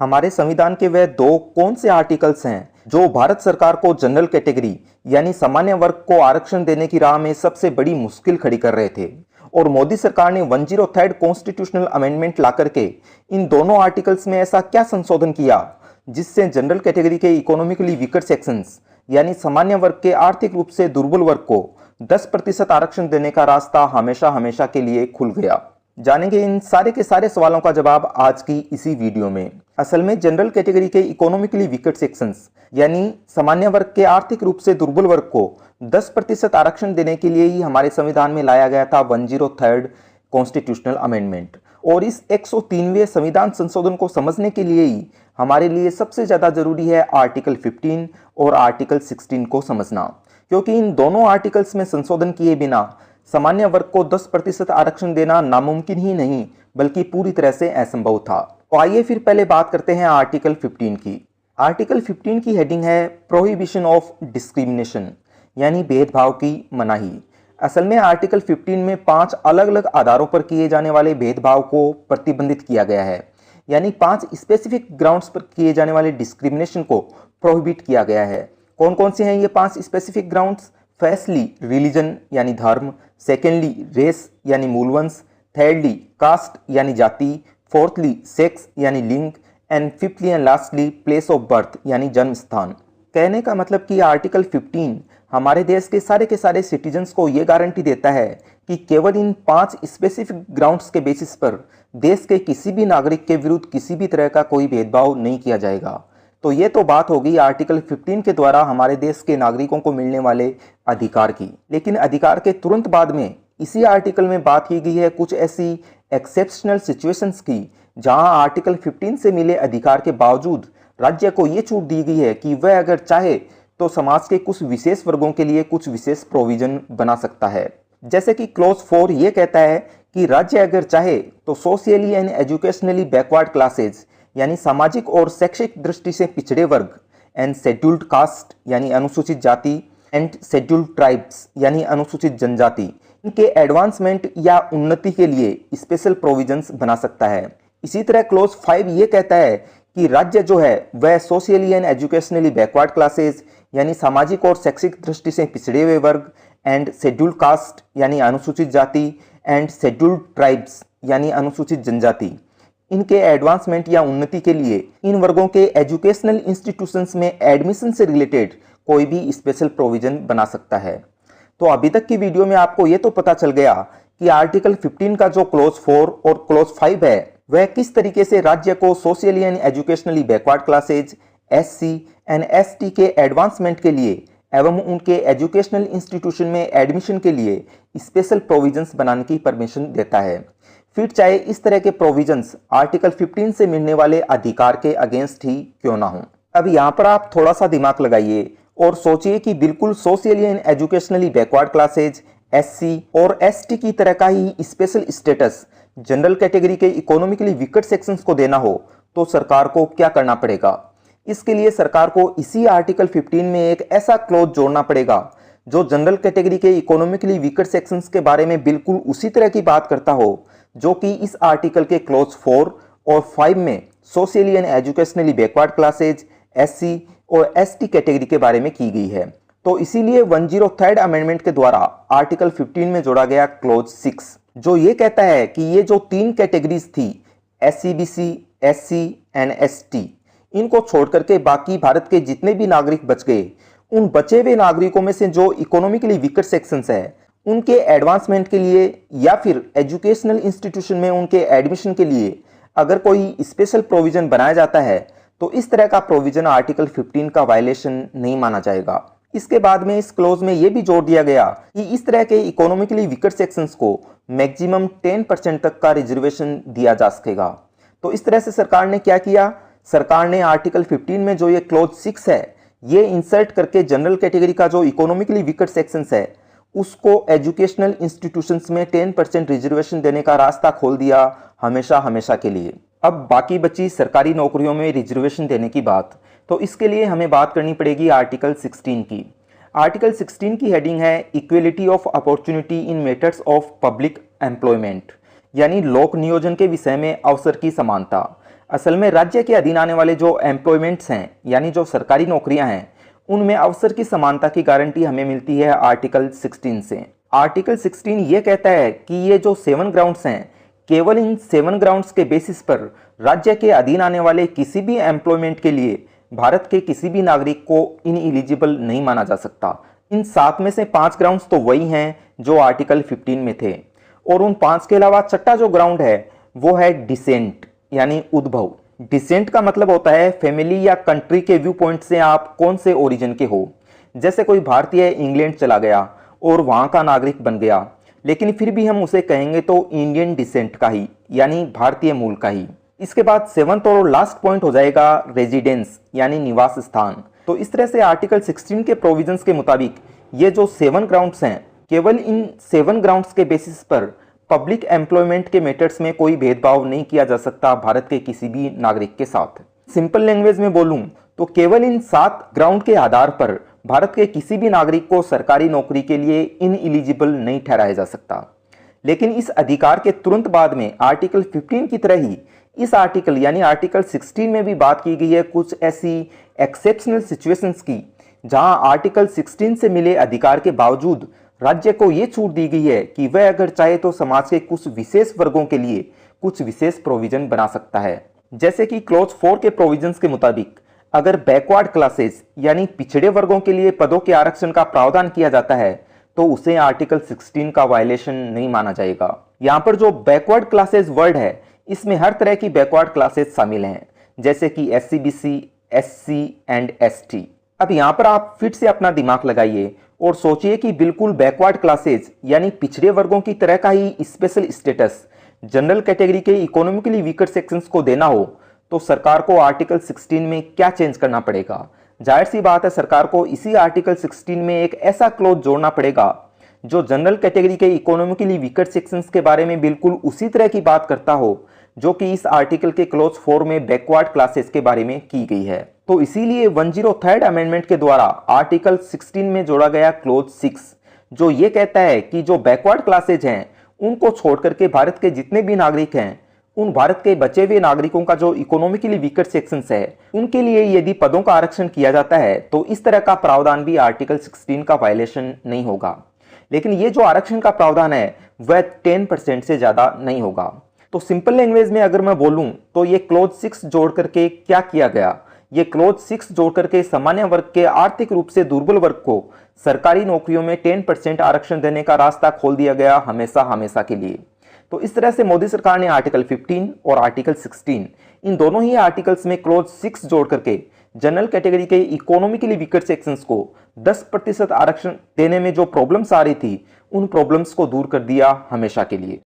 हमारे संविधान के वह दो कौन से आर्टिकल्स हैं जो भारत सरकार को जनरल कैटेगरी यानी सामान्य वर्ग को आरक्षण देने की राह में सबसे बड़ी मुश्किल खड़ी कर रहे थे, और मोदी सरकार ने 103rd कॉन्स्टिट्यूशनल अमेंडमेंट ला करके इन दोनों आर्टिकल्स में ऐसा क्या संशोधन किया जिससे जनरल कैटेगरी के इकोनॉमिकली वीकर सेक्शंस यानी सामान्य वर्ग के आर्थिक रूप से दुर्बल वर्ग को 10% आरक्षण देने का रास्ता हमेशा हमेशा के लिए खुल गया। जानेंगे इन सारे के सारे सवालों का जवाब आज की इसी वीडियो में। असल में जनरल कैटेगरी के इकोनॉमिकली वीकर सेक्शंस यानी सामान्य वर्ग के आर्थिक रूप से दुर्बल वर्ग को 10% आरक्षण देने के लिए ही हमारे संविधान में लाया गया था 103rd कॉन्स्टिट्यूशनल अमेंडमेंट। और इस 103वें संविधान संशोधन को समझने के लिए ही हमारे लिए सबसे ज्यादा जरूरी है आर्टिकल 15 और आर्टिकल 16 को समझना, क्योंकि इन दोनों आर्टिकल्स में संशोधन किए बिना सामान्य वर्ग को 10% आरक्षण देना नामुमकिन ही नहीं बल्कि पूरी तरह से असंभव था। तो आइए फिर पहले बात करते हैं आर्टिकल 15 की। आर्टिकल 15 की हेडिंग है प्रोहिबिशन ऑफ डिस्क्रिमिनेशन यानी भेदभाव की मनाही। असल में आर्टिकल 15 में 5 अलग अलग आधारों पर किए जाने वाले भेदभाव को प्रतिबंधित किया गया है, यानी 5 स्पेसिफिक ग्राउंड्स पर किए जाने वाले डिस्क्रिमिनेशन को प्रोहिबिट किया गया है। कौन कौन से हैं ये 5 स्पेसिफिक ग्राउंड्स? फर्स्टली रिलीजन यानी धर्म, सेकेंडली रेस यानी मूलवंश, थर्डली कास्ट यानी जाति, फोर्थली सेक्स यानी लिंग, and fifthly and lastly place of birth यानी जन्म स्थान। कहने का मतलब कि आर्टिकल 15 हमारे देश के सारे सिटीजन्स को ये गारंटी देता है कि केवल इन 5 स्पेसिफिक ग्राउंड्स के बेसिस पर देश के किसी भी नागरिक के विरुद्ध किसी भी तरह का कोई भेदभाव नहीं किया जाएगा। तो ये तो बात होगी आर्टिकल 15 के द्वारा हमारे देश के नागरिकों को मिलने वाले अधिकार की। लेकिन अधिकार के तुरंत बाद में इसी आर्टिकल में बात की गई है कुछ ऐसी एक्सेप्शनल सिचुएशंस की जहां आर्टिकल 15 से मिले अधिकार के बावजूद राज्य को ये छूट दी गई है कि वह अगर चाहे तो समाज के कुछ विशेष वर्गों के लिए कुछ विशेष प्रोविजन बना सकता है। जैसे कि क्लॉज 4 ये कहता है कि राज्य अगर चाहे तो socially and educationally backward classes यानी सामाजिक और शैक्षिक दृष्टि से पिछड़े वर्ग, एंड शेड्यूल्ड कास्ट यानी अनुसूचित जाति, एंड शेड्यूल्ड ट्राइब्स यानी अनुसूचित जनजाति, इनके एडवांसमेंट या उन्नति के लिए स्पेशल प्रोविजंस बना सकता है। इसी तरह क्लॉज 5 ये कहता है कि राज्य जो है वह socially and educationally backward classes यानी सामाजिक और शैक्षिक दृष्टि से पिछड़े हुए वर्ग, एंड शेड्यूल्ड कास्ट यानी अनुसूचित जाति, एंड शेड्यूल्ड ट्राइब्स यानी अनुसूचित जनजाति, इनके एडवांसमेंट या उन्नति के लिए इन वर्गों के एजुकेशनल इंस्टीट्यूशंस में एडमिशन से रिलेटेड कोई भी स्पेशल प्रोविजन बना सकता है। तो अभी तक की वीडियो में आपको ये तो पता चल गया कि आर्टिकल 15 का जो क्लॉज 4 और क्लॉज 5 है वह किस तरीके से राज्य को socially and educationally backward classes, SC and ST के एडवांसमेंट के लिए एवं उनके एजुकेशनल इंस्टीट्यूशन में एडमिशन के लिए स्पेशल प्रोविजंस बनाने की परमिशन देता है, फिर चाहे इस तरह के प्रोविजंस आर्टिकल 15 से मिलने वाले अधिकार के अगेंस्ट ही क्यों ना हो। अब यहाँ पर आप थोड़ा सा दिमाग लगाइए और सोचिए कि बिल्कुल socially and educationally backward classes, SC और ST की तरह का ही स्पेशल स्टेटस जनरल कैटेगरी के इकोनॉमिकली वीकर सेक्शंस को देना हो तो सरकार को क्या करना पड़ेगा? इसके लिए सरकार को इसी आर्टिकल 15 में एक ऐसा क्लॉज जोड़ना पड़ेगा जो जनरल कैटेगरी के इकोनॉमिकली वीकर सेक्शंस के बारे में बिल्कुल उसी तरह की बात करता हो जो कि इस आर्टिकल के क्लॉज 4 और 5 में socially and educationally backward classes, SC और ST कैटेगरी के बारे में की गई है। तो इसीलिए 103rd अमेंडमेंट के द्वारा आर्टिकल 15 में जोड़ा गया क्लॉज 6 जो ये कहता है कि ये जो 3 कैटेगरीज थी SC, BC, SC and ST, इनको छोड़ करके बाकी भारत के जितने भी नागरिक बच गए, उन बचे हुए नागरिकों में से जो इकोनॉमिकली वीकर सेक्शंस है उनके एडवांसमेंट के लिए या फिर एजुकेशनल इंस्टीट्यूशन में उनके एडमिशन के लिए अगर कोई स्पेशल प्रोविजन बनाया जाता है तो इस तरह का प्रोविजन आर्टिकल 15 का वायलेशन नहीं माना जाएगा। इसके बाद में इस क्लोज में यह भी जोड़ दिया गया कि इस तरह के इकोनॉमिकली वीकर सेक्शंस को मैक्सिमम 10% तक का रिजर्वेशन दिया जा सकेगा। तो इस तरह से सरकार ने क्या किया? सरकार ने आर्टिकल 15 में जो ये क्लॉज 6 है ये इंसर्ट करके जनरल कैटेगरी का जो इकोनॉमिकली वीकर सेक्शंस है उसको एजुकेशनल इंस्टीट्यूशंस में 10% रिजर्वेशन देने का रास्ता खोल दिया हमेशा हमेशा के लिए। अब बाकी बची सरकारी नौकरियों में रिजर्वेशन देने की बात, तो इसके लिए हमें बात करनी पड़ेगी आर्टिकल 16 की। आर्टिकल 16 की हेडिंग है equality of opportunity in matters of public employment, यानी लोक नियोजन के विषय में अवसर की समानता। असल में राज्य के अधीन आने वाले जो एम्प्लॉयमेंट्स हैं यानी जो सरकारी नौकरियां हैं, उनमें अवसर की समानता की गारंटी हमें मिलती है आर्टिकल 16 से। आर्टिकल 16 ये कहता है कि ये जो 7 ग्राउंड्स हैं, केवल इन 7 ग्राउंड्स के बेसिस पर राज्य के अधीन आने वाले किसी भी एम्प्लॉयमेंट के लिए भारत के किसी भी नागरिक को इनएलिजिबल नहीं माना जा सकता। इन 7 में से 5 ग्राउंड्स तो वही हैं जो आर्टिकल 15 में थे, और उन 5 के अलावा छठा जो ग्राउंड है वो है डिसेंट यानी उद्भव। डिसेंट का मतलब होता है फैमिली या कंट्री के व्यू पॉइंट से आप कौन से ओरिजिन के हो। जैसे कोई भारतीय इंग्लैंड चला गया और वहां का नागरिक बन गया, लेकिन फिर भी हम उसे कहेंगे तो इंडियन डिसेंट का ही यानी भारतीय मूल का ही। इसके बाद 7th और लास्ट पॉइंट हो जाएगा रेजिडेंस यानी निवास स्थान। तो इस तरह से आर्टिकल 16 के प्रोविजंस के मुताबिक ये जो 7 ग्राउंड्स हैं, केवल इन 7 ग्राउंड्स के बेसिस पर पब्लिक एम्प्लॉयमेंट के मैटर्स में कोई भेदभाव नहीं किया जा सकता भारत के किसी भी नागरिक के साथ। सिंपल लैंग्वेज में बोलूं तो केवल इन 7 ग्राउंड के आधार पर भारत के किसी भी नागरिक को सरकारी नौकरी के लिए इनएलिजिबल नहीं ठहराया जा सकता। लेकिन इस अधिकार के तुरंत बाद में आर्टिकल 15 की तरह ही इस आर्टिकल यानी आर्टिकल 16 में भी बात की गई है कुछ ऐसी एक्सेप्शनल सिचुएशंस की, जहां आर्टिकल 16 से मिले अधिकार के बावजूद राज्य को यह छूट दी गई है कि वह अगर चाहे तो समाज के कुछ विशेष वर्गों के लिए कुछ विशेष प्रोविजन बना सकता है। जैसे कि क्लॉज 4 के प्रोविजंस के मुताबिक अगर बैकवर्ड क्लासेस यानी पिछड़े वर्गों के लिए पदों के आरक्षण का प्रावधान किया जाता है तो उसे आर्टिकल 16 का वायलेशन नहीं माना जाएगा। यहाँ पर जो बैकवर्ड क्लासेस वर्ड है, इसमें हर तरह की बैकवर्ड क्लासेस शामिल हैं, जैसे कि SC, BC, SC and ST। अब यहाँ पर आप फिर से अपना दिमाग लगाइए और सोचिए कि बिल्कुल बैकवर्ड क्लासेस यानी पिछड़े वर्गों की तरह का ही स्पेशल स्टेटस जनरल कैटेगरी के इकोनॉमिकली वीकर सेक्शंस को देना हो तो सरकार को आर्टिकल 16 में क्या चेंज करना पड़ेगा। जाहिर सी बात है, सरकार को इसी आर्टिकल 16 में एक ऐसा क्लॉज जोड़ना पड़ेगा जो जनरल कैटेगरी के इकोनॉमिकली वीकर सेक्शंस के बारे में बिल्कुल उसी तरह की बात करता हो जो कि इस आर्टिकल के क्लॉज 4 में बैकवर्ड क्लासेस के बारे में की गई है। तो इसीलिए 103rd अमेंडमेंट के द्वारा आर्टिकल 16 में जोड़ा गया क्लॉज 6 जो ये कहता है कि जो बैकवर्ड क्लासेज हैं उनको छोड़ करके भारत के जितने भी नागरिक हैं, उन भारत के बचे हुए नागरिकों का जो इकोनॉमिकली वीकर सेक्शंस है उनके लिए यदि पदों का आरक्षण किया जाता है तो इस तरह का प्रावधान भी आर्टिकल 16 का वायलेशन नहीं होगा। लेकिन ये जो आरक्षण का प्रावधान है वह 10% से ज्यादा नहीं होगा। तो सिंपल लैंग्वेज में अगर मैं बोलूं तो ये क्लॉज 6 जोड़ करके क्या किया गया, ये क्लॉज 6 जोड़ करके सामान्य वर्ग के आर्थिक रूप से दुर्बल वर्ग को सरकारी नौकरियों में 10% आरक्षण देने का रास्ता खोल दिया गया हमेशा हमेशा के लिए। तो इस तरह से मोदी सरकार ने आर्टिकल 15 और आर्टिकल 16 इन दोनों ही आर्टिकल्स में क्लॉज 6 जोड़ करके जनरल कैटेगरी के इकोनॉमिकली वीकर सेक्शंस को 10% आरक्षण देने में जो प्रॉब्लम्स आ रही थी उन प्रॉब्लम्स को दूर कर दिया हमेशा के लिए।